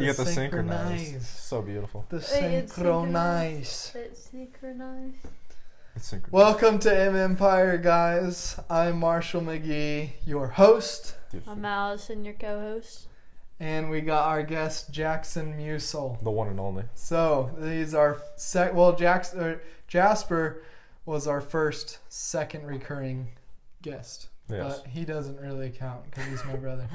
You get the synchronize. So beautiful. The synchronize. It's synchronized. It's synchronized. Welcome to M Empire, guys. I'm Marshall McGee, your host. I'm Allison, your co-host. And we got our guest, Jackson Musel. The one and only. So, these are... Jasper was our second recurring guest. Yes. But he doesn't really count because he's my brother.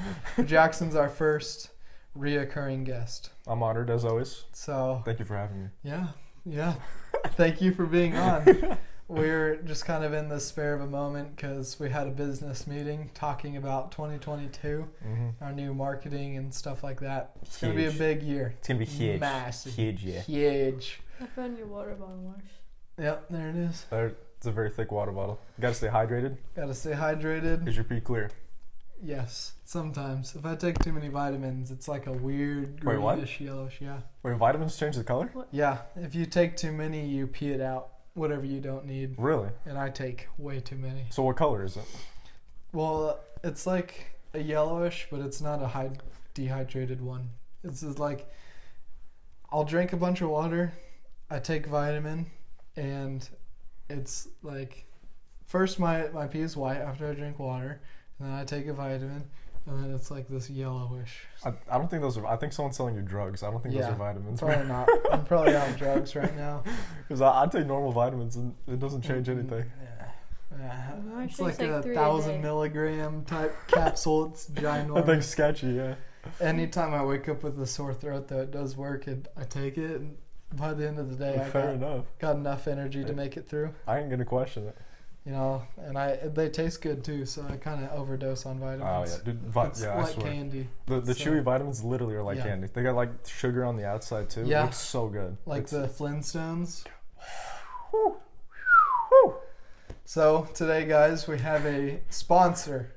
Jackson's our first reoccurring guest. I'm honored as always. So thank you for having me. Yeah. Thank you for being on. We're just kind of in the spare of a moment because we had a business meeting talking about 2022, our new marketing and stuff like that. It's going to be a big year. It's going to be huge. Massive. Huge, yeah. Huge. I found your water bottle, Marsh. Yep, there it is. It's a very thick water bottle. You got to stay hydrated. Got to stay hydrated. Is your pee clear? Yes, sometimes. If I take too many vitamins, it's like a weird greenish yellowish. Yeah. Wait, vitamins change the color? What? Yeah, if you take too many, you pee it out. Whatever you don't need. Really? And I take way too many. So what color is it? Well, it's like a yellowish, but it's not a dehydrated one. It's just like, I'll drink a bunch of water, I take vitamin, and it's like, first my pee is white after I drink water, and then I take a vitamin, and then it's like this yellowish. I don't think those are... I think someone's selling you drugs. I don't think those are vitamins. Probably not. I'm probably on drugs right now. Because I take normal vitamins and it doesn't change anything. Yeah. Marsh It's like takes a 3 a 1,000 day. milligram type capsule. It's ginormous. That thing's sketchy, yeah. Anytime I wake up with a sore throat, though, it does work, and I take it, and by the end of the day, Fair enough. got enough energy to make it through. I ain't going to question it. You know, and they taste good, too, so I kind of overdose on vitamins. Oh, yeah. Dude, It's I like swear. candy. The So- chewy vitamins literally are like Yeah. candy. They got like sugar on the outside too. Yeah. It looks so good. Like It's- the Flintstones. Whew. So, today, guys, we have a sponsor.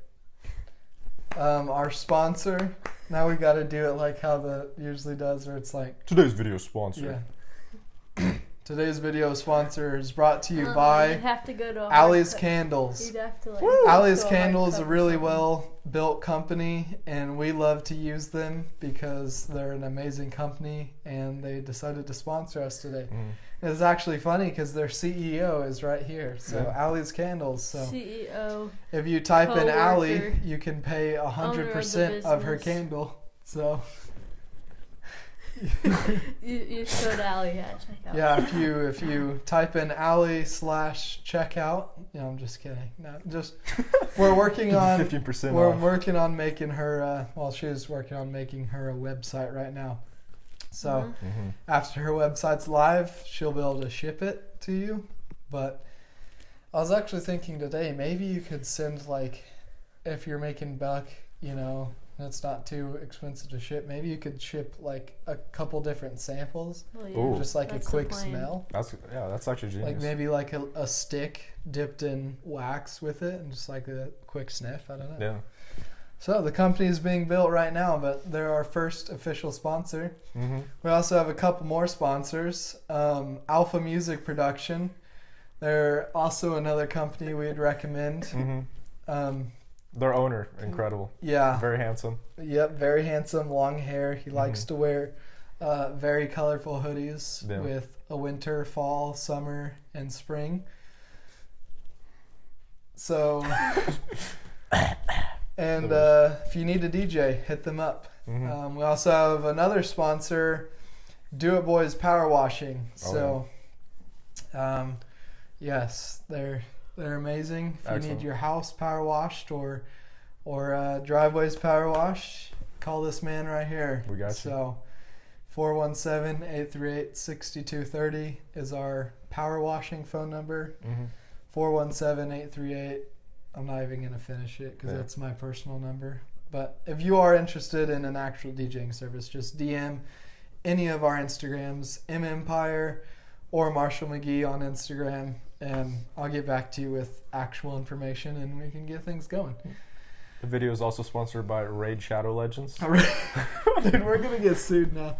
Our sponsor, now we got to do it like how the usually does, where it's like, Today's video sponsored. yeah. Today's video sponsor is brought to you You'd by have to go to a Allie's hard Candles. You'd have to like. Allie's go to a hard Candles is a cup or really something. well-built company, and we love to use them because they're an amazing company, and they decided to sponsor us today. It's actually funny because their CEO is right here, so Yeah. Allie's Candles. So CEO. if you type in Co-worker, Allie, you can pay 100% of her business. candle. So You showed Allie how to check out. yeah, if you type in Allie/checkout, I'm just kidding. No, just we're working on 15% We're off. working on making her. She's working on making her a website right now. So after her website's live, she'll be able to ship it to you. But I was actually thinking today, maybe you could send like, if you're making bulk, and it's not too expensive to ship, maybe you could ship like a couple different samples, Well, Ooh. just like That's a the quick plan. smell. That's actually genius. Like maybe like a stick dipped in wax with it, and just like a quick sniff. I don't know. Yeah. So the company is being built right now, but they're our first official sponsor. We also have a couple more sponsors. Alpha Music Production. They're also another company we'd recommend. Their owner, incredible. Yeah. Very handsome. Yep, very handsome, long hair. He likes to wear very colorful hoodies with a winter, fall, summer, and spring. So, and if you need a DJ, hit them up. We also have another sponsor, Do It Boys Power Washing. So, yes, they're amazing. If you Excellent. need your house power washed or driveways power washed, call this man right here. We got you. So 417-838-6230 is our power washing phone number. 417-838. I'm not even going to finish it because that's my personal number. But if you are interested in an actual DJing service, just DM any of our Instagrams, MEmpire or Marshall McGee on Instagram, and I'll get back to you with actual information and we can get things going. The video is also sponsored by Raid Shadow Legends. Dude, we're going to get sued now.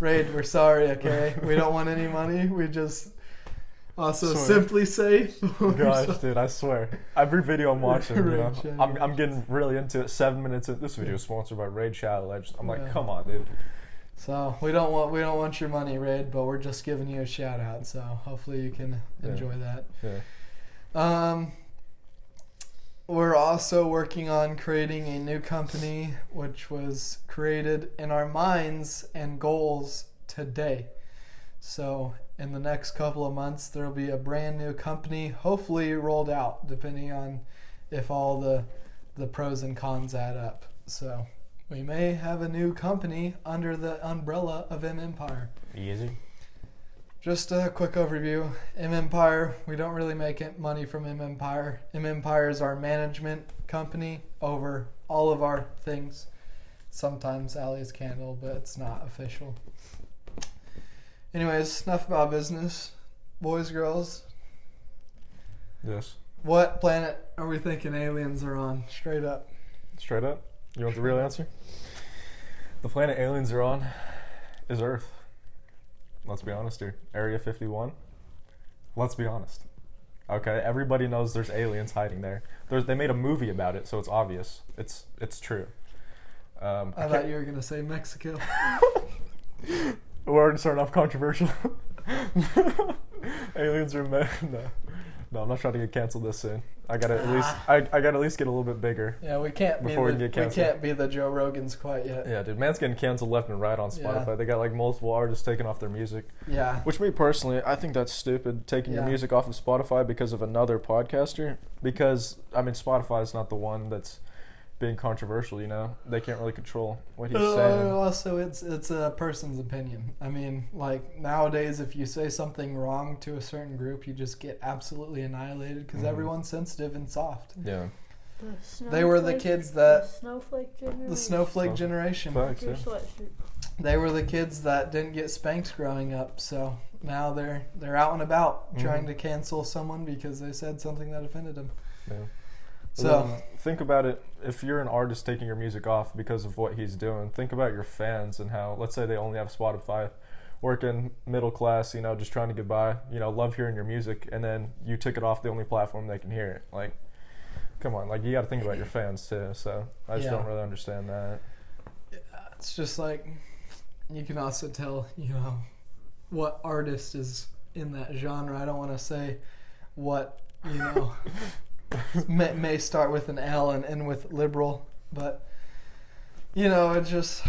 Raid, we're sorry, okay? We don't want any money. We just also simply say... Gosh, dude, I swear. Every video I'm watching, Raid Shadow I'm getting really into it. 7 minutes in. This video is sponsored by Raid Shadow Legends. I'm like, Yeah. come on, dude. So we don't want your money, Raid, but we're just giving you a shout out. So hopefully you can enjoy that. Yeah. We're also working on creating a new company, which was created in our minds and goals today. So in the next couple of months, there will be a brand new company, hopefully rolled out, depending on if all the pros and cons add up. So we may have a new company under the umbrella of M Empire. Easy. Just a quick overview. M Empire, we don't really make money from M Empire. M Empire is our management company over all of our things. Sometimes Allie's Candle, but it's not official. Anyways, enough about business. Boys, girls, Yes. what planet are we thinking aliens are on? Straight up. Straight up? You want the real answer? The planet aliens are on is Earth. Let's be honest here. Area 51. Let's be honest. Okay, everybody knows there's aliens hiding there. They made a movie about it, so it's obvious. It's true. I thought you were going to say Mexico. We're already starting off controversial. Aliens are men. No, I'm not trying to get canceled this soon. I gotta at least get a little bit bigger. Yeah, we can't be the Joe Rogans quite yet. Yeah, dude, man's getting canceled left and right on Spotify. Yeah. They got like multiple artists taking off their music. Yeah. Which me personally, I think that's stupid, taking your music off of Spotify because of another podcaster. Because I mean, Spotify is not the one that's being controversial, you know. They can't really control what he's saying. Also, it's a person's opinion. I mean, like nowadays, if you say something wrong to a certain group, you just get absolutely annihilated because everyone's sensitive and soft. Yeah. They were the kids that the snowflake generation. Facts, Your yeah. sweatshirt. They were the kids that didn't get spanked growing up, so now they're out and about trying to cancel someone because they said something that offended them. Yeah. So think about it. If you're an artist taking your music off because of what he's doing, think about your fans and how, let's say they only have Spotify, working middle class, you know, just trying to get by, you know, love hearing your music, and then you took it off the only platform they can hear it. Like, come on, like you got to think about your fans too. So I just don't really understand that. It's just like you can also tell, you know, what artist is in that genre. I don't want to say what, you know. may start with an L and end with liberal, but you know, it's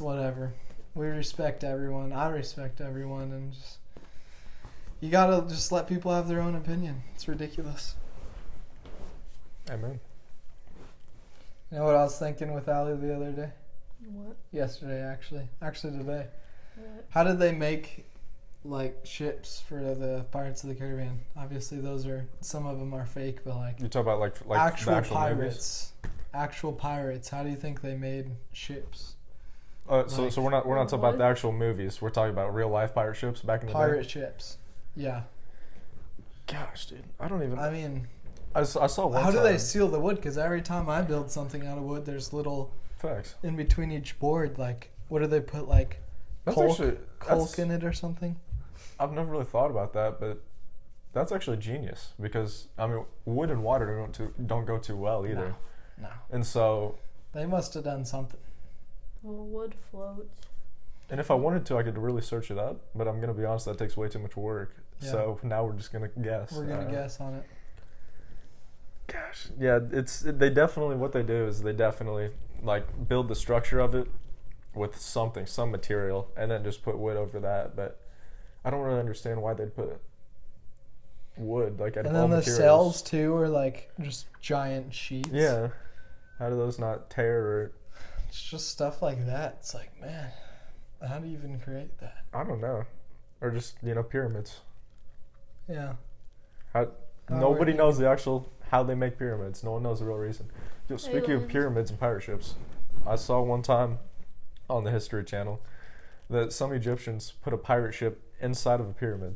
whatever. We respect everyone. I respect everyone, and just you gotta just let people have their own opinion. It's ridiculous. Amen. You know what I was thinking with Allie the other day? What? Yesterday, actually today. What? How did they make like ships for the Pirates of the Caribbean? Obviously, some of them are fake, but like You talk about like actual the actual pirates. Movies? Actual pirates. How do you think they made ships? So we're not talking about the actual movies. We're talking about real life pirate ships back in the day. Pirate ships. Yeah. Gosh, dude, I don't even. I mean, I saw one. How do they seal the wood? Because every time I build something out of wood, there's little facts in between each board. Like, what do they put? Like caulk in it or something? I've never really thought about that, but that's actually genius because I mean, wood and water don't go too well either. No. And so they must have done something. Well, wood floats. And if I wanted to, I could really search it up, but I'm gonna be honest, that takes way too much work. Yeah. So now we're just gonna guess. We're gonna guess on it. Gosh, yeah, they definitely what they do is they definitely like build the structure of it with some material, and then just put wood over that. But I don't really understand why they'd put wood like at all materials. And then the cells too are like just giant sheets. Yeah, how do those not tear? Or it's just stuff like that. It's like, man, how do you even create that? I don't know. Or just pyramids. Yeah. Nobody knows the actual how they make pyramids. No one knows the real reason. Speaking of pyramids and pirate ships, I saw one time on the History Channel that some Egyptians put a pirate ship inside of a pyramid,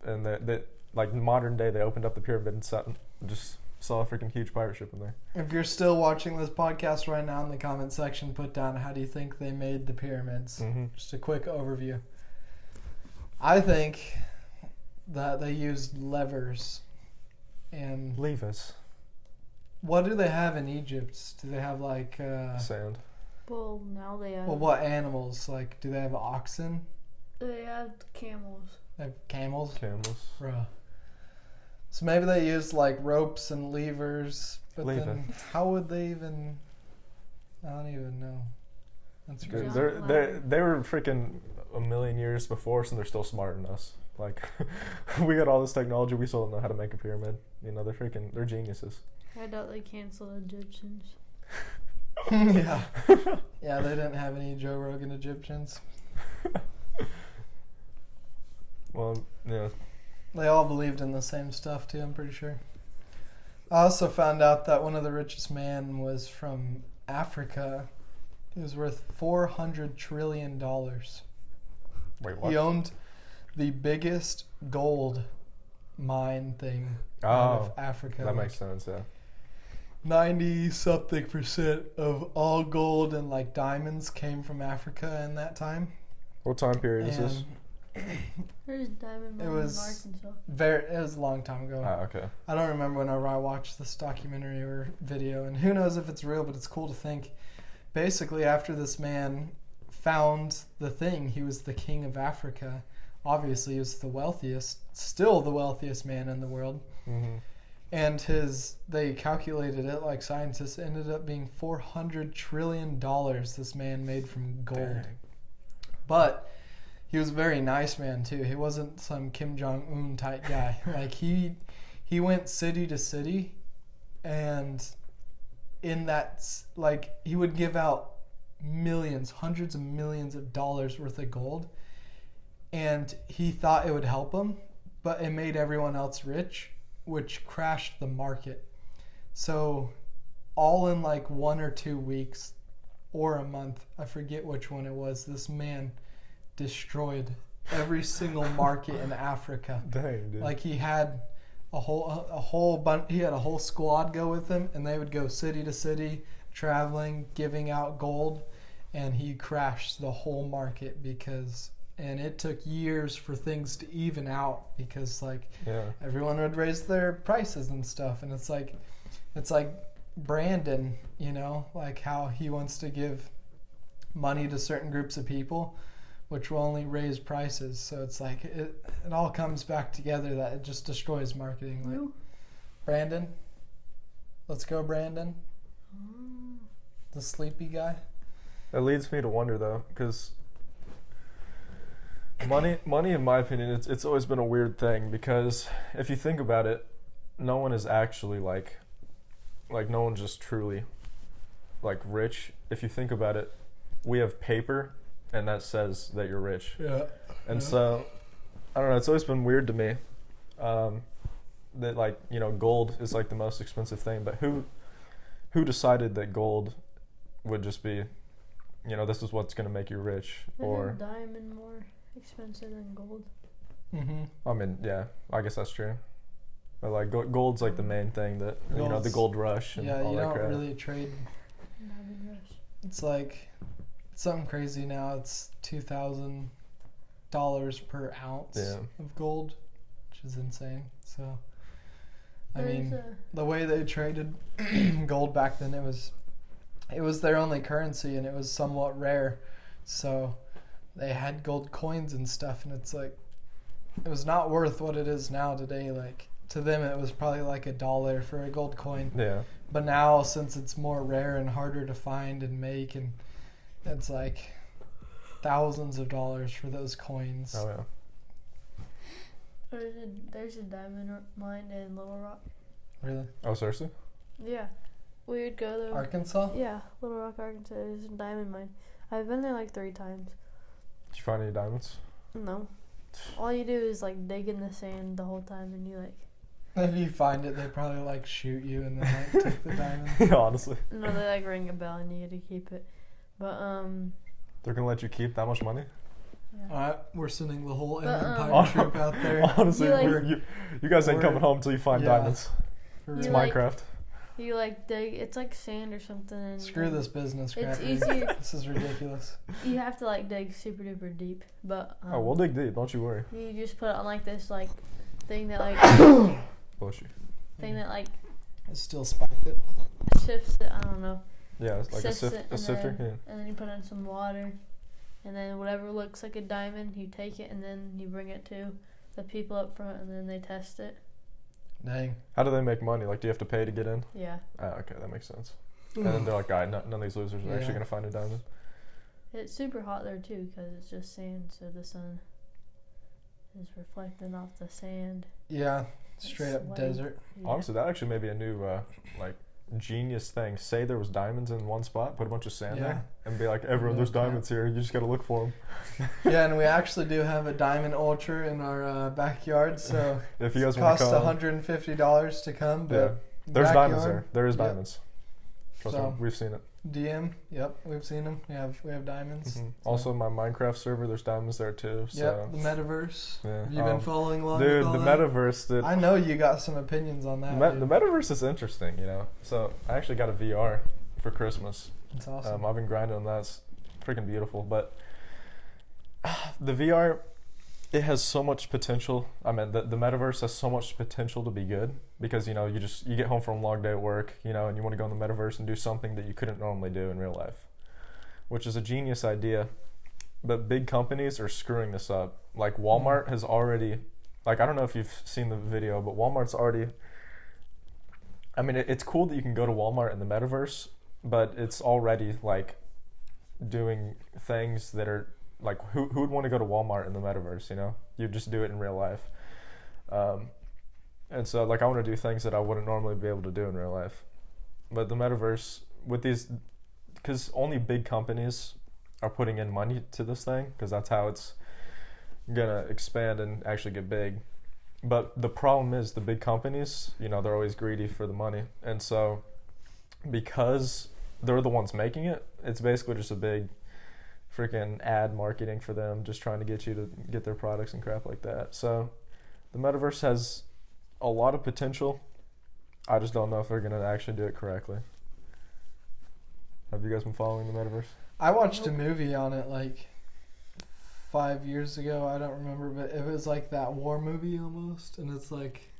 and that like modern day they opened up the pyramid and just saw a freaking huge pirate ship in there. If you're still watching this podcast right now, in the comment section, put down how do you think they made the pyramids. Just a quick overview. I think that they used levers and levers. What do they have in Egypt? Do they have like sand? Well, now they have. Well, what animals? Like, do they have oxen? They have camels. They have camels? Camels. Bruh. So maybe they use like ropes and levers, but then how would they even? I don't even know. That's crazy. They were freaking a million years before us, and they're still smarter than us. Like, we got all this technology, we still don't know how to make a pyramid. You know, they're geniuses. I doubt they canceled Egyptians. Yeah. Yeah, they didn't have any Joe Rogan Egyptians. Well, yeah. They all believed in the same stuff too, I'm pretty sure. I also found out that one of the richest men was from Africa. He was worth $400 trillion. Wait, what? He owned the biggest gold mine thing out of Africa. That makes sense, yeah. 90-something% of all gold and like diamonds came from Africa in that time. What time period is this? There's diamond mine in Arkansas. It was a long time ago. Ah, okay. I don't remember whenever I watched this documentary or video, and who knows if it's real, but it's cool to think. Basically, after this man found the thing, he was the king of Africa. Obviously, he was still the wealthiest man in the world. Mm-hmm. And they calculated it, like scientists, ended up being $400 trillion this man made from gold. Dang. But he was a very nice man too. He wasn't some Kim Jong-un type guy. Like he went city to city, and in that, like, he would give out millions, hundreds of millions of dollars worth of gold, and he thought it would help him, but it made everyone else rich, which crashed the market. So all in like 1 or 2 weeks or a month, I forget which one it was, this man destroyed every single market in Africa. Dang, dude. Like, he had a whole bunch. He had a whole squad go with him, and they would go city to city, traveling, giving out gold, and he crashed the whole market and it took years for things to even out because, like, everyone would raise their prices and stuff, and it's like Brandon, you know, like how he wants to give money to certain groups of people, which will only raise prices. So it's like it all comes back together, that it just destroys marketing. Like, Brandon, let's go, Brandon, the sleepy guy. That leads me to wonder though, because money, in my opinion, it's always been a weird thing, because if you think about it, no one is actually like no one's just truly like rich. If you think about it, we have paper, and that says that you're rich. Yeah. And so, I don't know, it's always been weird to me that, like, you know, gold is like the most expensive thing, but who decided that gold would just be, you know, this is what's going to make you rich? Isn't diamond more expensive than gold? Mm-hmm. I mean, yeah, I guess that's true. But like gold's like the main thing that, you know, the gold rush and all you that don't crap. really trade. Diamond rush. It's like something crazy now. It's $2,000 per ounce of gold, which is insane. So, I mean, the way they traded gold back then, it was their only currency, and it was somewhat rare. So they had gold coins and stuff, and it's like, it was not worth what it is now today. Like, to them, it was probably like $1 for a gold coin. Yeah. But now, since it's more rare and harder to find and make, and it's like thousands of dollars for those coins. Oh yeah. There's a diamond mine in Little Rock. Really? Oh, seriously? Yeah. We would go there. Arkansas? Yeah, Little Rock, Arkansas. There's a diamond mine. I've been there like 3 times. Did you find any diamonds? No. All you do is like dig in the sand the whole time, and you like. If you find it, they probably like shoot you and then like take the diamond. Yeah, honestly. No, they like ring a bell and you get to keep it. But they're gonna let you keep that much money? Yeah. Alright, we're sending the whole Empire troop out there. Honestly, you guys ain't coming home until you find diamonds. It's Minecraft. You like dig, it's like sand or something. And screw this business crap. It's easier. This is ridiculous. You have to like dig super duper deep, but we'll dig deep. Don't you worry. You just put it on like this like thing that like. Bless you. Thing that like. I still spiked it. Shifts it. I don't know. Yeah, it's like a sifts it, sifter. and then you put in some water, and then whatever looks like a diamond, you take it and then you bring it to the people up front, and then they test it. Dang. How do they make money? Like, do you have to pay to get in? Yeah. Okay, that makes sense. And then they're like, "Guy, none of these losers are actually gonna find a diamond." It's super hot there too because it's just sand, so the sun is reflecting off the sand. Yeah, straight up desert. Yeah. Honestly, that actually may be a new like genius thing. Say there was diamonds in one spot, put a bunch of sand there, and be like, "Everyone, there's diamonds here. You just gotta look for them." Yeah, and we actually do have a diamond ultra in our backyard, so if you guys it want to costs come, $150 to come. But there's diamonds there. There is Yep. diamonds. Trust me, we've seen it. DM, yep, we've seen them. We have diamonds. Mm-hmm. So. Also, my Minecraft server, there's diamonds there too. So. Yep, the Metaverse. Yeah. Have you been following along? Dude, with all the that? Metaverse. Dude. I know you got some opinions on that. The Metaverse is interesting, you know. So I actually got a VR for Christmas. It's awesome. I've been grinding on that. It's freaking beautiful. But the VR, it has so much potential. I mean, the Metaverse has so much potential to be good because, you know, you get home from a long day at work, you know, and you want to go in the Metaverse and do something that you couldn't normally do in real life, which is a genius idea. But big companies are screwing this up. Like Walmart has already, like, I don't know if you've seen the video, but Walmart's already, I mean, it's cool that you can go to Walmart in the Metaverse, but it's already like doing things that are like, who would want to go to Walmart in the Metaverse, you know? You just do it in real life. And so, like, I want to do things that I wouldn't normally be able to do in real life. But the Metaverse, with these, because only big companies are putting in money to this thing, because that's how it's going to expand and actually get big. But the problem is the big companies, you know, they're always greedy for the money. And so, because they're the ones making it, it's basically just a big freaking ad marketing for them, just trying to get you to get their products and crap like that. So the Metaverse has a lot of potential. I just don't know if they're going to actually do it correctly. Have you guys been following the Metaverse? I watched a movie on it like 5 years ago. I don't remember, but it was like that war movie almost, and it's like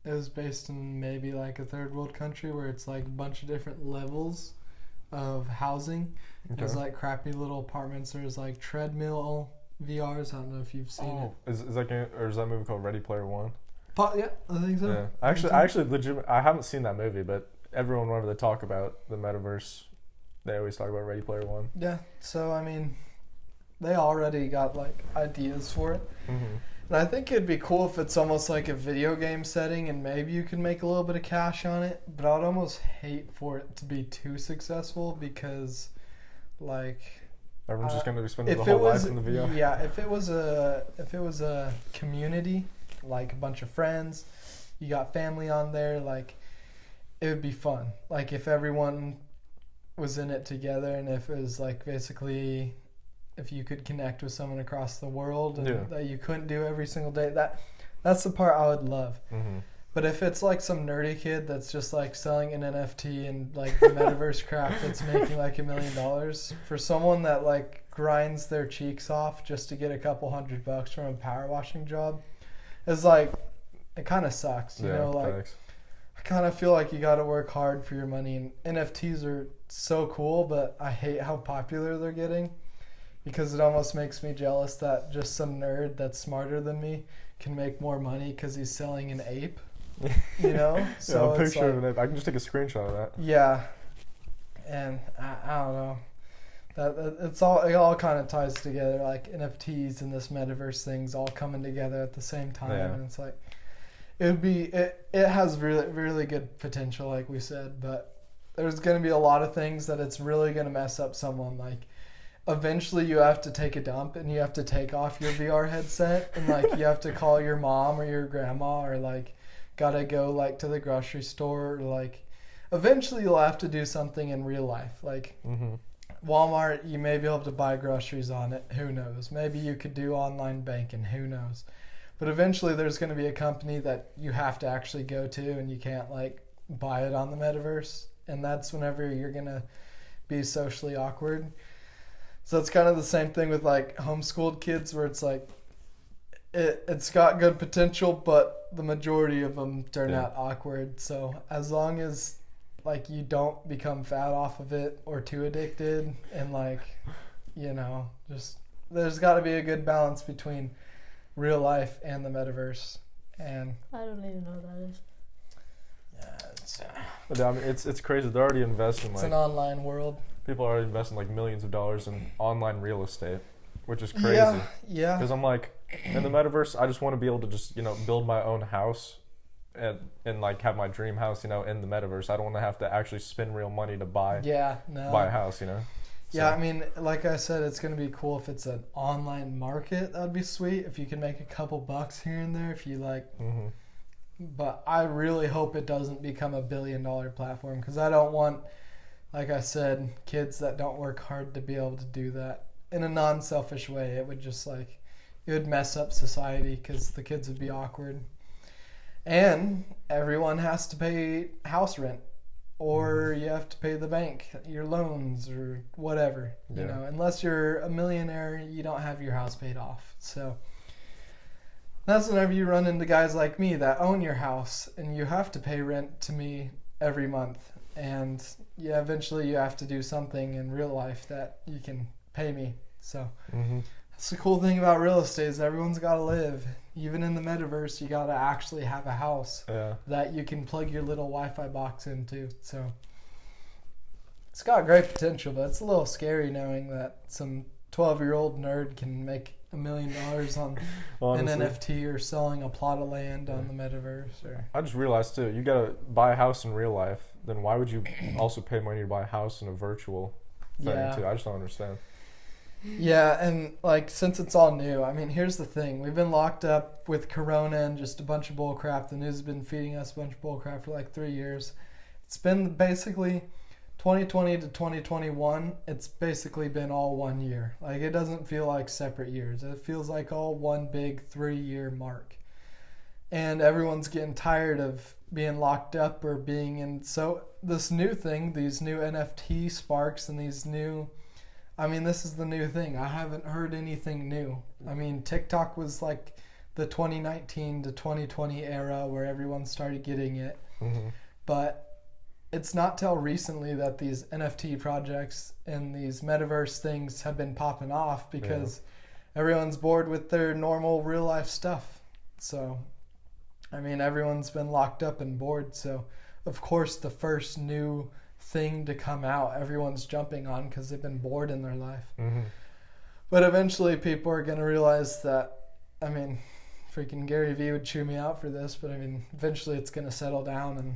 it was based in maybe like a third world country where it's like a bunch of different levels of housing. Okay. It was like crappy little apartments. There's like treadmill VRs. I don't know if you've seen it. Is that movie called Ready Player One? Yeah, I think so. Yeah. Actually, legit. I haven't seen that movie, but everyone, whenever they talk about the Metaverse, they always talk about Ready Player One. Yeah. So I mean, they already got like ideas for it. Mm-hmm. And I think it'd be cool if it's almost like a video game setting and maybe you can make a little bit of cash on it. But I'd almost hate for it to be too successful because, like, everyone's just going to be spending the whole life in the VR. Yeah, if it was a community, like a bunch of friends, you got family on there, like, it would be fun. Like, if everyone was in it together and if it was, like, basically, if you could connect with someone across the world and that you couldn't do every single day, that's the part I would love. Mm-hmm. But if it's like some nerdy kid that's just like selling an NFT and like the Metaverse crap that's making like $1 million, for someone that like grinds their cheeks off just to get a couple $100 from a power washing job, is like, it kind of sucks, you know, like thanks. I kind of feel like you got to work hard for your money, and NFTs are so cool, but I hate how popular they're getting. Because it almost makes me jealous that just some nerd that's smarter than me can make more money because he's selling an ape, you know? So a picture of an ape. I can just take a screenshot of that. Yeah. And I don't know. It all kind of ties together, like NFTs and this Metaverse thing's all coming together at the same time. Yeah. And it's like, it has really, really good potential, like we said, but there's going to be a lot of things that it's really going to mess up someone. Like, eventually you have to take a dump and you have to take off your VR headset and like you have to call your mom or your grandma or like gotta go like to the grocery store, or like eventually you'll have to do something in real life. Like Walmart, you may be able to buy groceries on it, who knows? Maybe you could do online banking, who knows? But eventually there's going to be a company that you have to actually go to and you can't like buy it on the Metaverse, and that's whenever you're going to be socially awkward. So it's kind of the same thing with like homeschooled kids, where it's like it's got good potential, but the majority of them turn out awkward. So as long as like you don't become fat off of it or too addicted, and like, you know, just there's got to be a good balance between real life and the metaverse. And I don't even know what that is. But, I mean, it's crazy. They're already investing it's like an online world. people are already investing like millions of dollars in online real estate, which is crazy. Yeah. Because I'm like, in the metaverse, I just want to be able to just, you know, build my own house and like have my dream house, you know, in the metaverse. I don't want to have to actually spend real money to buy a house, you know. So. Yeah, I mean, like I said, it's going to be cool if it's an online market. That'd be sweet if you can make a couple bucks here and there if you like. Mm-hmm. But I really hope it doesn't become a $1 billion platform, because I don't want, like I said, kids that don't work hard to be able to do that in a non-selfish way. It would just like, it would mess up society because the kids would be awkward. And everyone has to pay house rent, or you have to pay the bank, your loans or whatever. You know, unless you're a millionaire, you don't have your house paid off. So that's whenever you run into guys like me that own your house and you have to pay rent to me every month. And yeah, eventually you have to do something in real life that you can pay me. So that's the cool thing about real estate, is everyone's got to live. Even in the metaverse, you got to actually have a house that you can plug your little Wi-Fi box into. So it's got great potential, but it's a little scary knowing that some 12-year-old nerd can make $1 million on an NFT or selling a plot of land on the metaverse. Or I just realized too, you gotta buy a house in real life. Then why would you also pay money to buy a house in a virtual thing too? I just don't understand. Yeah, and like since it's all new, I mean, here's the thing: we've been locked up with Corona and just a bunch of bull crap. The news has been feeding us a bunch of bull crap for like 3 years. It's been basically 2020 to 2021, it's basically been all 1 year. Like, it doesn't feel like separate years. It feels like all one big 3-year mark. And everyone's getting tired of being locked up or being in. So this new thing, these new NFT sparks and these new, I mean, this is the new thing. I haven't heard anything new. I mean, TikTok was like the 2019 to 2020 era where everyone started getting it. Mm-hmm. But it's not till recently that these NFT projects and these metaverse things have been popping off, because everyone's bored with their normal real life stuff. So, I mean, everyone's been locked up and bored. So, of course, the first new thing to come out, everyone's jumping on because they've been bored in their life. Mm-hmm. But eventually people are going to realize that, I mean, freaking Gary Vee would chew me out for this, but I mean, eventually it's going to settle down and,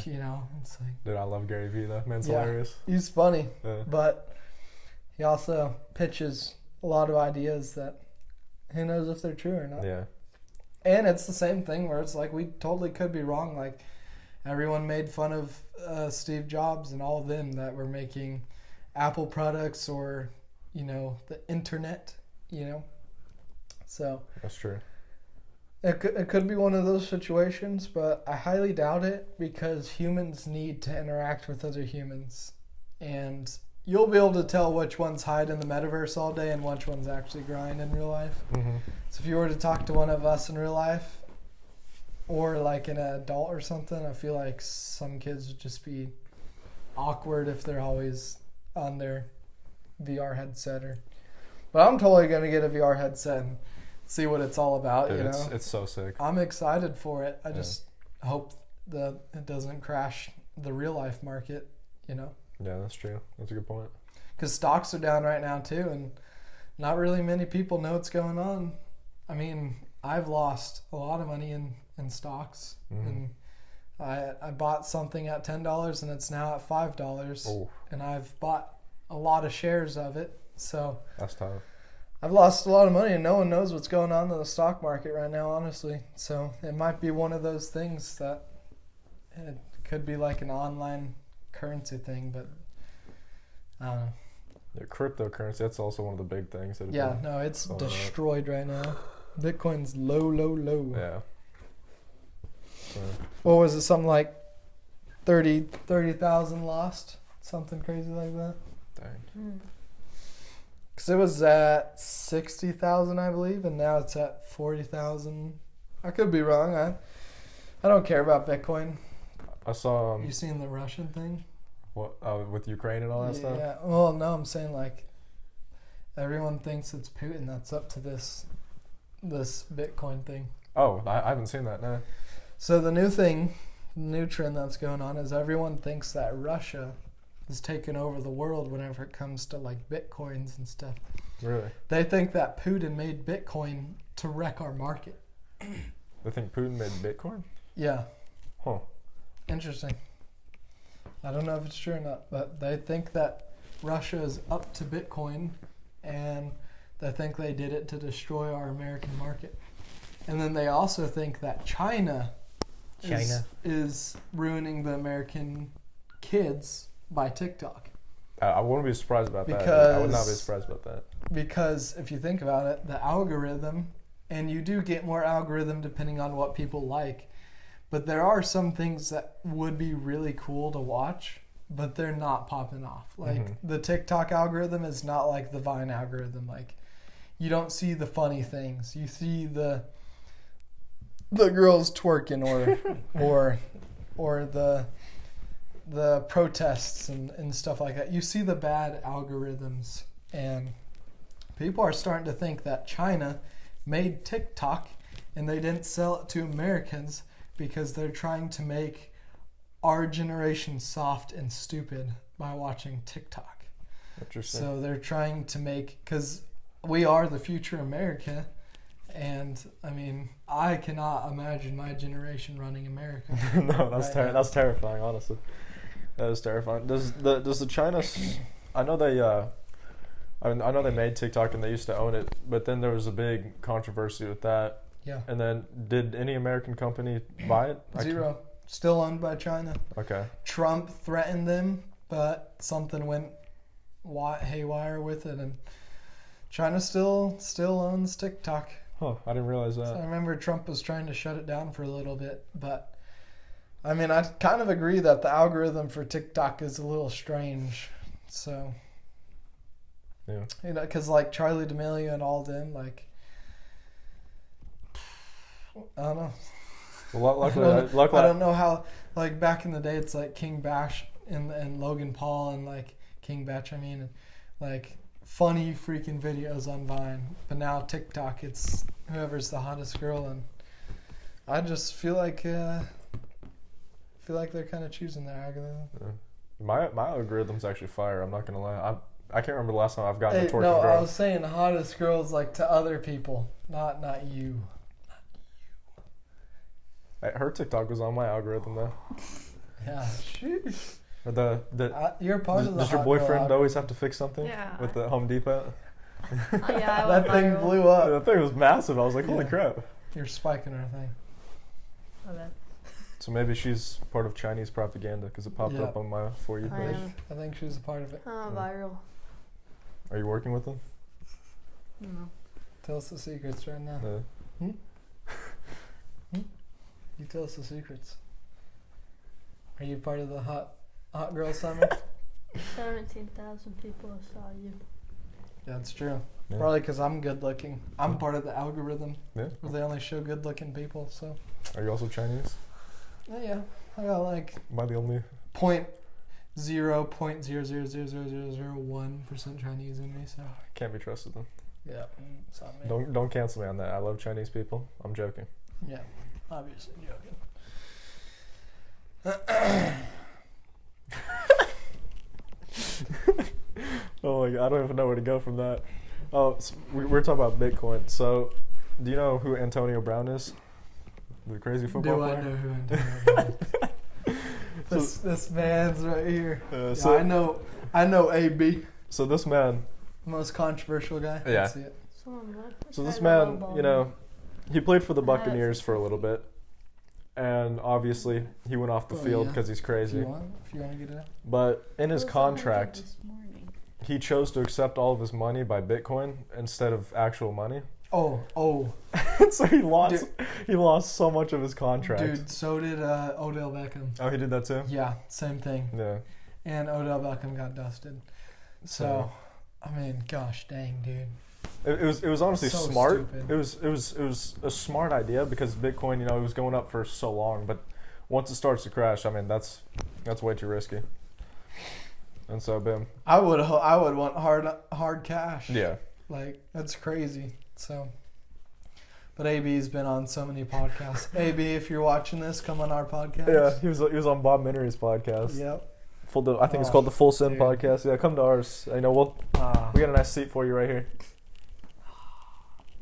you know, it's like... Dude, I love Gary Vee, though. Man's hilarious. He's funny, but he also pitches a lot of ideas that who knows if they're true or not. Yeah. And it's the same thing where it's like we totally could be wrong. Like, everyone made fun of Steve Jobs and all of them that were making Apple products or, you know, the internet, you know. So that's true. It could be one of those situations, but I highly doubt it, because humans need to interact with other humans. And you'll be able to tell which ones hide in the metaverse all day and which ones actually grind in real life. Mm-hmm. So if you were to talk to one of us in real life, or like an adult or something, I feel like some kids would just be awkward if they're always on their VR headset. But I'm totally going to get a VR headset and see what it's all about. Dude, you know, it's so sick. I'm excited for it. I just hope that it doesn't crash the real life market, you know. Yeah, that's true. That's a good point. Because stocks are down right now too, and not really many people know what's going on. I mean, I've lost a lot of money in stocks, and I bought something at $10 and it's now at $5, and I've bought a lot of shares of it. So that's tough. I've lost a lot of money, and no one knows what's going on in the stock market right now, honestly. So it might be one of those things that it could be like an online currency thing, but I don't know. Yeah, cryptocurrency, that's also one of the big things. It's destroyed right now. Bitcoin's low. Yeah. What was it? Something like 30,000 lost? Something crazy like that? Dang. Because it was at 60,000, I believe, and now it's at 40,000. I could be wrong. I don't care about Bitcoin. I saw You seen the Russian thing? what with Ukraine and all that stuff. Yeah. Well, no, I'm saying like everyone thinks it's Putin that's up to this Bitcoin thing. Oh, I haven't seen that. No. So the new trend that's going on is everyone thinks that Russia is taking over the world whenever it comes to like Bitcoins and stuff. Really? They think that Putin made Bitcoin to wreck our market. They think Putin made Bitcoin? Yeah. Huh. Interesting. I don't know if it's true or not, but they think that Russia is up to Bitcoin and they think they did it to destroy our American market. And then they also think that China is ruining the American kids by TikTok. I wouldn't be surprised about that. I would not be surprised about that. Because if you think about it, the algorithm, and you do get more algorithm depending on what people like, but there are some things that would be really cool to watch, but they're not popping off. Like the TikTok algorithm is not like the Vine algorithm. Like you don't see the funny things. You see the girls twerking or the protests and stuff like that. You see the bad algorithms, and people are starting to think that China made TikTok and they didn't sell it to Americans because they're trying to make our generation soft and stupid by watching TikTok. Interesting. So they're trying to make, because we are the future America, and I mean, I cannot imagine my generation running America. No, that's terrifying, honestly. That is terrifying. Does the China? I know they. I know they made TikTok and they used to own it, but then there was a big controversy with that. Yeah. And then, did any American company buy it? Zero. Still owned by China. Okay. Trump threatened them, but something went haywire with it, and China still owns TikTok. Huh. I didn't realize that. So I remember Trump was trying to shut it down for a little bit, but I mean, I kind of agree that the algorithm for TikTok is a little strange. So, yeah, you know, because like Charlie D'Amelio and all them, like, I don't know. Well, luckily, I don't know how. Like back in the day, it's like King Bash and Logan Paul and like King Batch. I mean, and, like funny freaking videos on Vine. But now TikTok, it's whoever's the hottest girl, and I just feel like they're kind of choosing their algorithm. Yeah. My algorithm's actually fire. I'm not gonna lie. I can't remember the last time I've gotten a twerking no, girl. I was saying hottest girls like to other people, not you. Her TikTok was on my algorithm though. Yeah, sheesh. Or you're part of the. Does your hot girl boyfriend algorithm. always have to fix something? Yeah. With the Home Depot? Yeah, I That went thing viral. blew up. That thing was massive. I was like, holy Yeah. crap. You're spiking her thing. My bad. So maybe she's part of Chinese propaganda because it popped Yeah. up on my For You I page. am. I think she was a part of it. Viral. Are you working with them? No. Tell us the secrets right now. You tell us the secrets. Are you part of the hot girl summer? 17,000 people saw you. Yeah, it's true. Yeah. Probably because I'm good looking. I'm part of the algorithm Yeah. where they only show good looking people. So Are you also Chinese? yeah, I got like Am I the only? 0.0000001% Chinese in me. So Can't be trusted then. yeah, it's not me. Don't cancel me on that. I love Chinese people. I'm joking. Yeah, obviously joking. Oh my god, I don't even know where to go from that. Oh, so we're talking about Bitcoin. So, do you know who Antonio Brown is? The crazy football Do I player? know who Antonio Brown is? This man's right here. Yeah, so I know AB. So this man, Most controversial guy. Yeah. Let's see it. so this man, you know, he played for the Buccaneers for a little bit, and obviously he went off the field because he's If crazy. you want to get it out. But in his contract, This morning. he chose to accept all of his money by Bitcoin instead of actual money. Oh, So he lost so much of his contract. dude. So did Odell Beckham. Oh, he did that too? Yeah, same thing. Yeah. And Odell Beckham got dusted. So, I mean, gosh dang, dude. It was honestly So smart. stupid. It was a smart idea because Bitcoin, you know, it was going up for so long. But once it starts to crash, I mean, that's way too risky. And so, boom. I would want hard cash. Yeah. Like, that's crazy. So, but AB's been on so many podcasts. AB, if you're watching this, come on our podcast. Yeah, he was on Bob Penry's podcast. Yep. I think it's called the Full Send dude. podcast. Yeah, come to ours. You know, we got a nice seat for you right here.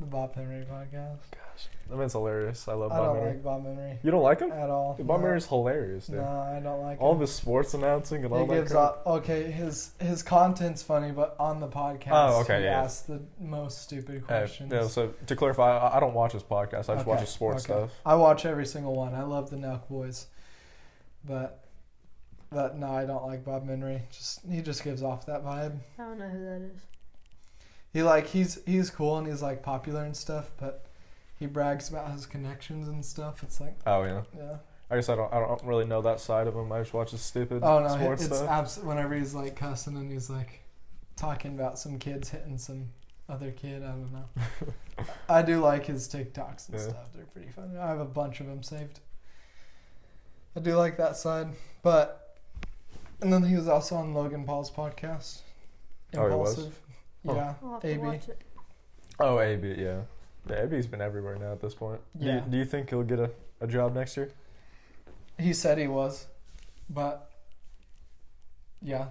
The Bob Penry podcast. Gosh, that man's hilarious. I love I Bob don't Penry. like Bob Penry You don't like him? at all. Dude, Bob No. Penry's hilarious, dude. No, I don't like All him. of his sports announcing and He all that gives crap. okay, his content's funny, but on the podcast, Oh, okay, he yeah. asks the most stupid Hey, questions. yeah, so to clarify, I don't watch his podcast. I just watch his sports stuff. I watch every single one. I love the Nelk Boys, but no, I don't like Bob Penry. He just gives off that vibe. I don't know who that is. He's cool and he's like popular and stuff, but he brags about his connections and stuff. It's like, Oh yeah. yeah. I guess I don't really know that side of him. I just watch his stupid Oh no, sports it's stuff. whenever he's like cussing and he's like talking about some kids hitting some other kid. I don't know. I do like his TikToks and Yeah. stuff. They're pretty funny. I have a bunch of them saved. I do like that side, and then he was also on Logan Paul's podcast. Oh, he was? Impulsive. Huh. Yeah, I'll have to AB. watch it. Oh, AB, yeah. Yeah, AB's been everywhere now at this point. Yeah. Do you think he'll get a job next year? He said he was, but yeah,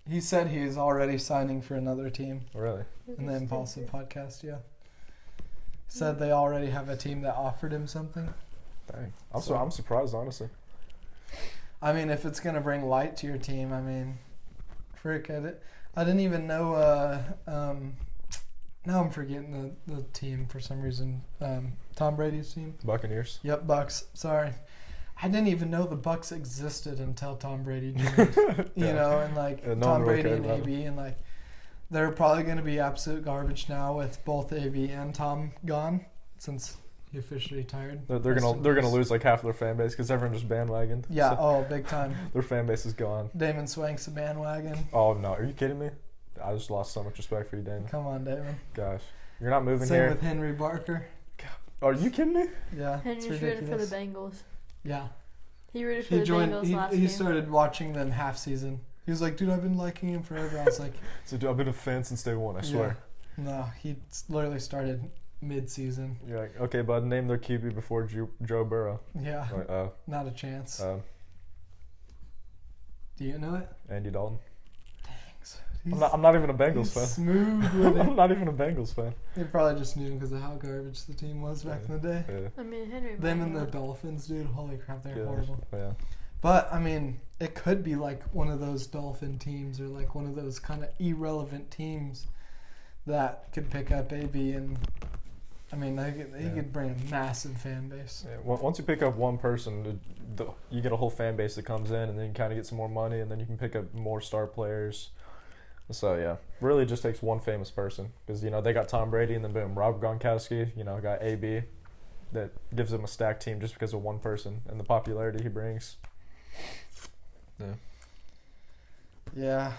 he said he's already signing for another team Really? in the Impulsive podcast. Yeah, he said they already have a team that offered him something. Dang. I'm surprised, honestly. I mean, if it's gonna bring light to your team, I mean, frick, I didn't even know. Now I'm forgetting the team for some reason. Tom Brady's team. Buccaneers. Yep, Bucks. Sorry. I didn't even know the Bucks existed until Tom Brady joined. You know, and like Yeah, no Tom one really Brady cared and about AB, and like they're probably going to be absolute garbage now with both AB and Tom gone since he officially retired. They're gonna lose like half of their fan base because everyone just bandwagoned. Yeah, So big time. their fan base is gone. Damon Swank's a bandwagon. Oh no, are you kidding me? I just lost so much respect for you, Damon. Come on, Damon. Gosh, you're not moving Same here. with Henry Barker. Are you kidding me? Yeah, Henry's it's rooting for the ridiculous. Bengals. Yeah, He rooted for he the joined. Bengals He, last he game. started watching them half season. He was like, "Dude, I've been liking him forever." I was like, So dude, I've been a fan since day one. I swear. "No, he literally started mid-season." You're like, okay, bud, name their QB before Joe Burrow. Yeah, Like, not a chance. Do you know it? Andy Dalton. He's, I'm not even a Bengals he's fan. smooth with it. I'm not even a Bengals fan. They probably just knew because of how garbage the team was back in the day. Yeah. I mean, Henry. Them and the Barker. Dolphins, dude. Holy crap, they're Yeah. horrible. Yeah. But I mean, it could be like one of those Dolphin teams or like one of those kind of irrelevant teams that could pick up AB, and I mean, he could bring a massive fan base. Yeah, once you pick up one person, you get a whole fan base that comes in, and then you kind of get some more money, and then you can pick up more star players. So yeah, really just takes one famous person because they got Tom Brady, and then boom, Rob Gronkowski. Got AB, that gives them a stacked team just because of one person and the popularity he brings. Yeah. Yeah.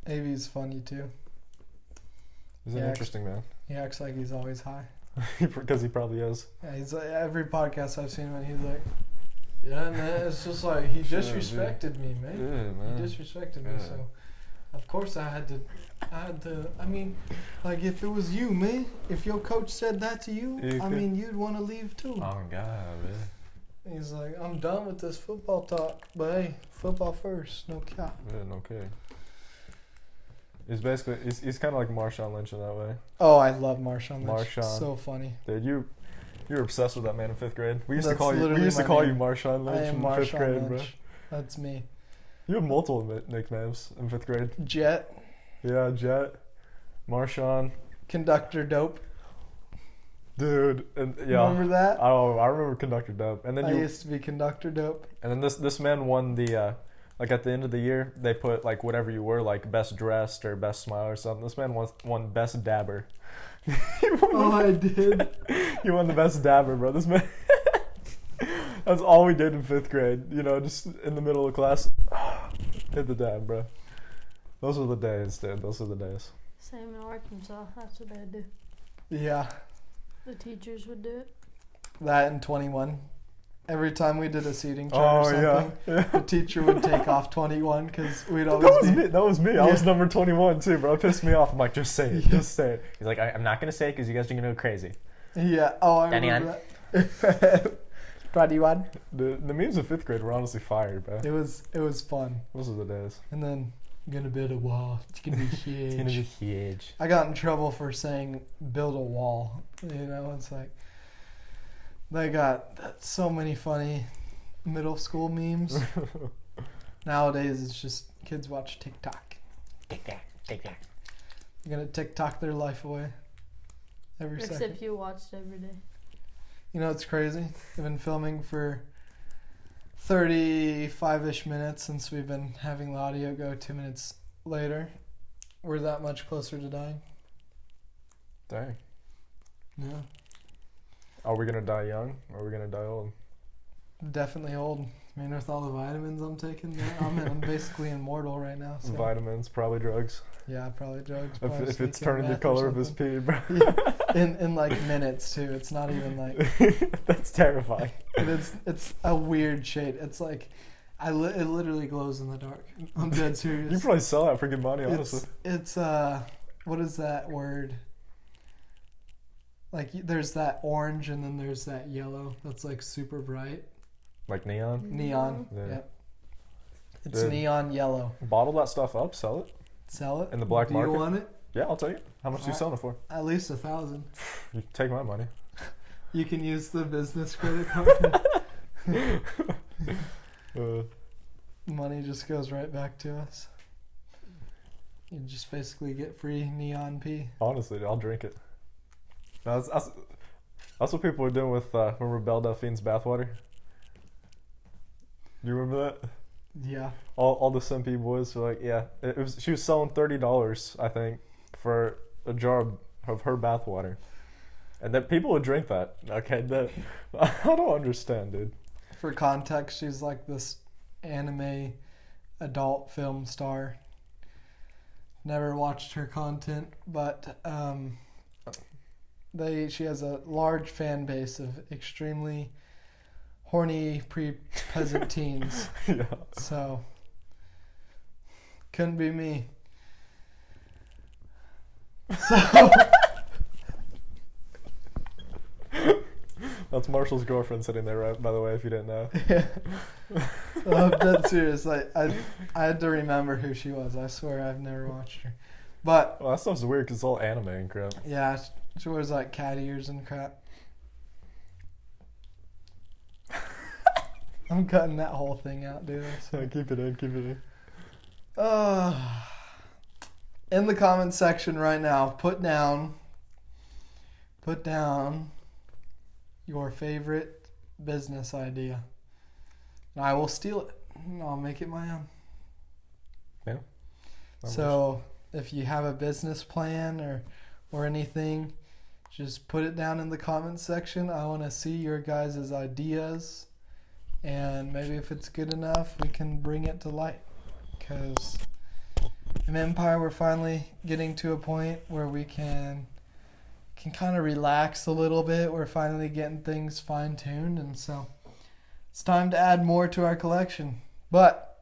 AB's funny too. He's an Yeah, interesting man He acts like he's always high. because he probably is. Yeah, he's like, every podcast I've seen him, he's like, yeah, man, it's just like he disrespected me, man. Yeah, man. He disrespected me, Yeah. so of course I had to. I mean, like if it was you, man, if your coach said that to you, I mean, you'd want to leave too. Oh God, man. He's like, I'm done with this football talk, but hey, football first, no cap. Yeah, no kidding. He's basically he's kind of like Marshawn Lynch in that way. Oh, I love Marshawn Lynch. Marshawn. So funny. Dude, you were obsessed with that man in 5th grade. We used to That's call you. We literally used to my call name. you Marshawn I Lynch am in 5th Marshawn grade, bro. Lynch. That's me. You had multiple nicknames in 5th grade. Jet, Yeah, Jet, Marshawn, Conductor Dope. dude, and yeah. Remember that? I remember Conductor Dope, and then I used to be Conductor Dope. and then this man won the like at the end of the year they put like whatever you were, like best dressed or best smile or something. This man won best dabber. I did. He won the best dabber, bro. This man. That's all we did in 5th grade. Just in the middle of class, hit the dab, bro. Those were the days, dude. Those were the days. Same in Arkansas. That's what they'd do. Yeah. The teachers would do it. That and 21. Every time we did a seating chart or something, the teacher would take off 21 because we'd always That was me. I was number 21 too, bro. It pissed me off. I'm like, just say it. Just say it. He's like, I'm not going to say it because you guys are going to go crazy. Yeah. Oh, I remember that. 21. The memes of 5th grade were honestly fire, bro. It was fun. Those are the days. And then I'm going to build a wall. It's going to be huge. It's going to be huge. I got in trouble for saying build a wall. You know, it's like they got so many funny middle school memes. Nowadays, it's just kids watch TikTok. TikTok. They're going to TikTok their life away every second. Except you watched every day. You know, it's crazy. I've been filming for 35-ish minutes since we've been having the audio go 2 minutes later. We're that much closer to dying. Dang. Yeah. Are we going to die young or are we going to die old? Definitely old. I mean, with all the vitamins I'm taking, I'm basically immortal right now. So. Vitamins, probably drugs. Yeah, probably drugs. If it's turning the color of his pee, bro. Yeah. In like minutes too. It's not even like. That's terrifying. It's a weird shade. It's like, it literally glows in the dark. I'm dead serious. You probably sell that for good money, honestly. It's what is that word? Like there's that orange and then there's that yellow that's like super bright. Like neon? Neon. Yeah. Yep. It's neon yellow. Bottle that stuff up, sell it. Sell it? In the black market? Do you want it? Yeah, I'll tell you. How much are you selling it for? At least 1,000. You take my money. You can use the business credit card. Money just goes right back to us. You just basically get free neon pee. Honestly, I'll drink it. That's what people were doing with remember Belle Duffy's bathwater? Do you remember that? Yeah. All the Simpy boys were like, yeah. She was selling $30, I think, for a jar of her bathwater. And then people would drink that. Okay, I don't understand, dude. For context, she's like this anime adult film star. Never watched her content, but she has a large fan base of extremely horny pre-peasant teens. Yeah. So couldn't be me. So that's Marshall's girlfriend sitting there, right? By the way, if you didn't know. Yeah. I'm dead serious. I had to remember who she was. I swear I've never watched her. But well, that stuff's weird because it's all anime and crap. Yeah, she wears like cat ears and crap. I'm cutting that whole thing out, dude. So keep it in. In the comments section right now, put down your favorite business idea. And I will steal it. And I'll make it my own. Yeah. So if you have a business plan or anything, just put it down in the comments section. I want to see your guys' ideas. And maybe if it's good enough, we can bring it to light. Because in Empire, we're finally getting to a point where we can kind of relax a little bit. We're finally getting things fine-tuned. And so it's time to add more to our collection. But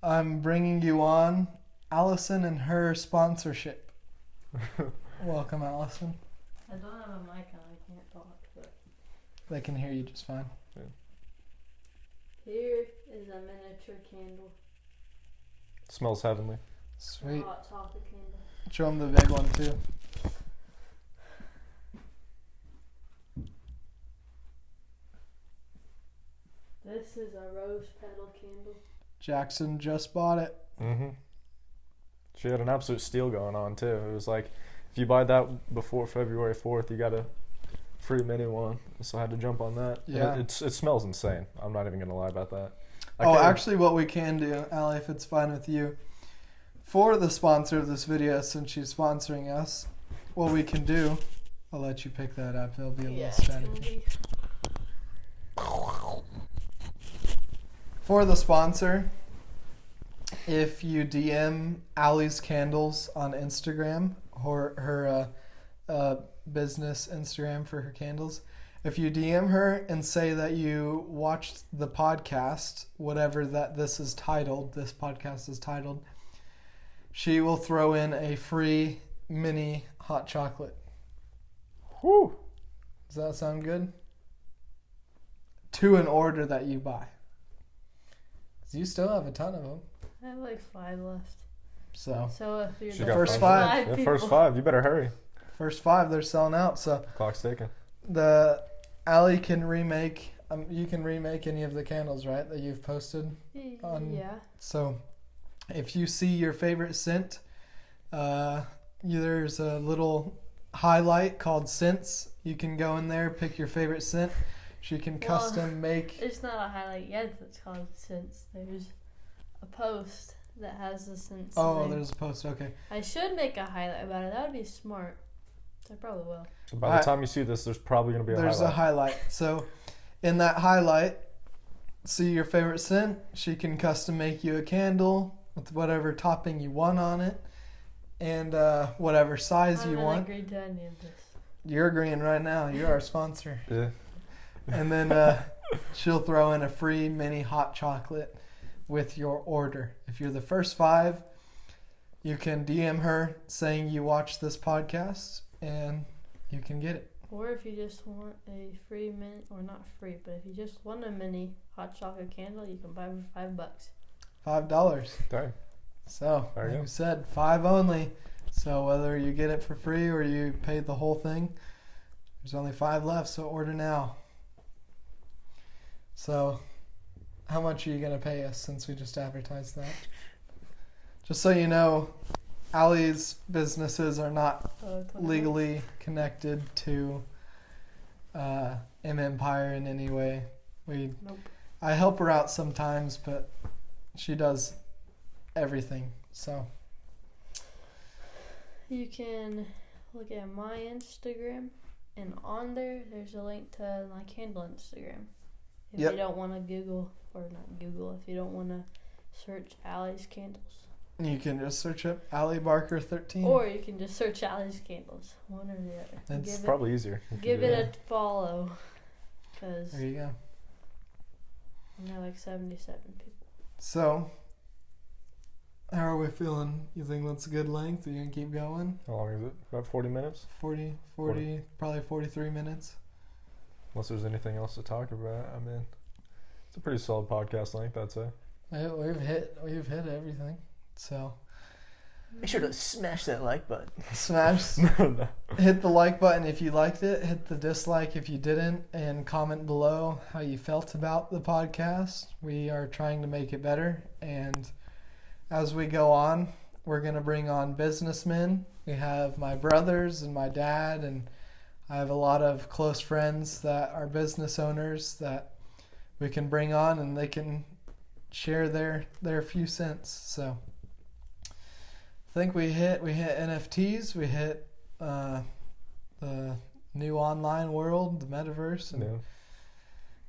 I'm bringing you on Allison and her sponsorship. Welcome, Allison. I don't have a mic on. I can't talk. But They can hear you just fine. Yeah. here is a miniature candle. Smells heavenly. Sweet. Hot chocolate candle. Show them the big one, too. This is a rose petal candle. Jackson just bought it. Mm-hmm. She had an absolute steal going on, too. It was like, if you buy that before February 4th, you got a free mini one. So I had to jump on that. Yeah. It smells insane. I'm not even going to lie about that. Actually, what we can do, Allie, if it's fine with you, for the sponsor of this video, since she's sponsoring us, what we can do, I'll let you pick that up. It'll be a little strategy. For the sponsor, if you DM Allie's Candles on Instagram, her business Instagram for her candles, If you DM her and say that you watched the podcast, whatever that this podcast is titled, she will throw in a free mini hot chocolate. Whew. Does that sound good? To an order that you buy. 'Cause you still have a ton of them. I have like 5 left. So if you're She the got first five. five. Yeah, people- first 5. You better hurry. first 5, they're selling out. So Clock's ticking. Allie can remake. You can remake any of the candles, right? That you've posted. Yeah. So if you see your favorite scent, there's a little highlight called scents. You can go in there, pick your favorite scent. She can custom make. It's not a highlight yet. It's called scents. There's a post that has the scents. Oh, there's a post. Okay. I should make a highlight about it. That would be smart. I probably will. So by the time you see this, there's probably going to be a There's highlight. a highlight. So in that highlight, see your favorite scent. She can custom make you a candle with whatever topping you want on it, and whatever size you want. I agreed to any of this. You're agreeing right now. You're our sponsor. Yeah. And then she'll throw in a free mini hot chocolate with your order. If you're the first 5, you can DM her saying you watched this podcast, and you can get it. Or if you just want a free mini, or not free, but if you just want a mini hot chocolate candle, you can buy it for $5. $5. Dang. So, There you like go. we said, 5 only. So whether you get it for free or you paid the whole thing, there's only 5 left, so order now. So, how much are you going to pay us since we just advertised that? Just so you know, Allie's businesses are not $20. legally connected to Empire in any way. Nope. I help her out sometimes, but she does everything. So You can look at my Instagram, and on there's a link to my candle Instagram. If Yep. you don't want to Google, or not Google, if you don't want to search Allie's Candles. you can just search up Allie Barker 13. Or you can just search Allie's Candles, one or the other. That's It's probably easier. if you Give do it that. a follow, because There you go. I have like 77 people. So, how are we feeling? You think that's a good length? Are you going to keep going? How long is it? About 40 minutes? 40, probably 43 minutes. Unless there's anything else to talk about. I mean, it's a pretty solid podcast length, I'd say. We've hit everything. So, Make sure to smash that like button. smash, No. hit the like button if you liked it, hit the dislike if you didn't, and comment below how you felt about the podcast. We are trying to make it better, and as we go on, we're going to bring on businessmen. We have my brothers and my dad, and I have a lot of close friends that are business owners that we can bring on, and they can share their few cents. So I think we hit NFTs, we hit the new online world, the Metaverse, and Yeah.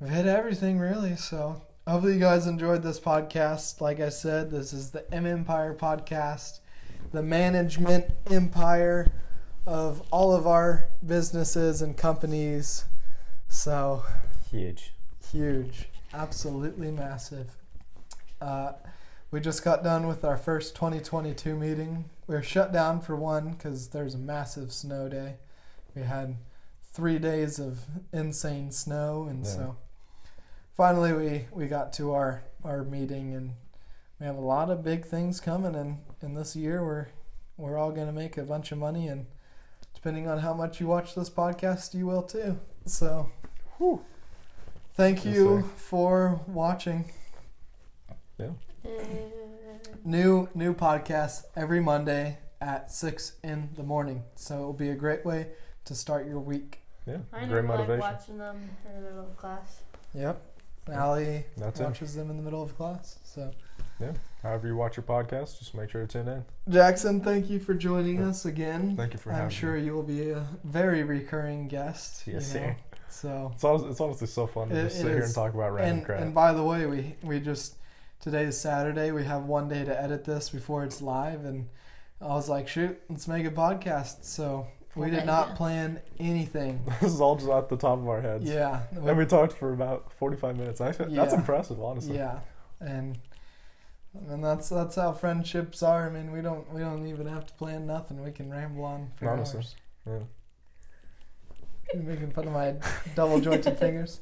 we've hit everything really. So hopefully you guys enjoyed this podcast. Like I said, this is the M Empire podcast, the management empire of all of our businesses and companies. So Huge. huge, absolutely massive. We just got done with our first 2022 meeting. We were shut down for one because there's a massive snow day. We had 3 days of insane snow, and Yeah. so finally we got to our meeting, and we have a lot of big things coming. And in this year, we're all going to make a bunch of money, and depending on how much you watch this podcast, you will too. So, thank Yes, you sir. for watching. New podcast every Monday at 6 in the morning. So it'll be a great way to start your week. Yeah. I Great never like motivation. watching them in the middle of class. Yep. Allie That's it. watches them in the middle of class. So However you watch your podcast, just make sure to tune in. Jackson, thank you for joining us again. Thank you for having I'm sure me. you will be a very recurring guest. Yes, you know. sir. So It's honestly so fun to It- just it sit here is. and talk about random crap. and by the way, we just today is Saturday. We have one day to edit this before it's live, and I was like, shoot, let's make a podcast. So We did not plan anything. This is all just at the top of our heads. Yeah. And we talked for about 45 minutes. Actually, that's Yeah. impressive, honestly. Yeah, and that's how friendships are. I mean, we don't even have to plan nothing. We can ramble on for Honestly. hours. Yeah. Making fun of my double jointed fingers.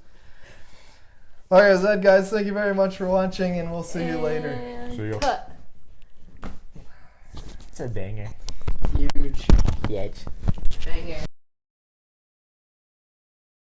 Alright, that's that, guys. Thank you very much for watching, and we'll see you later. And See ya. cut. It's a banger. Huge. Huge. Banger.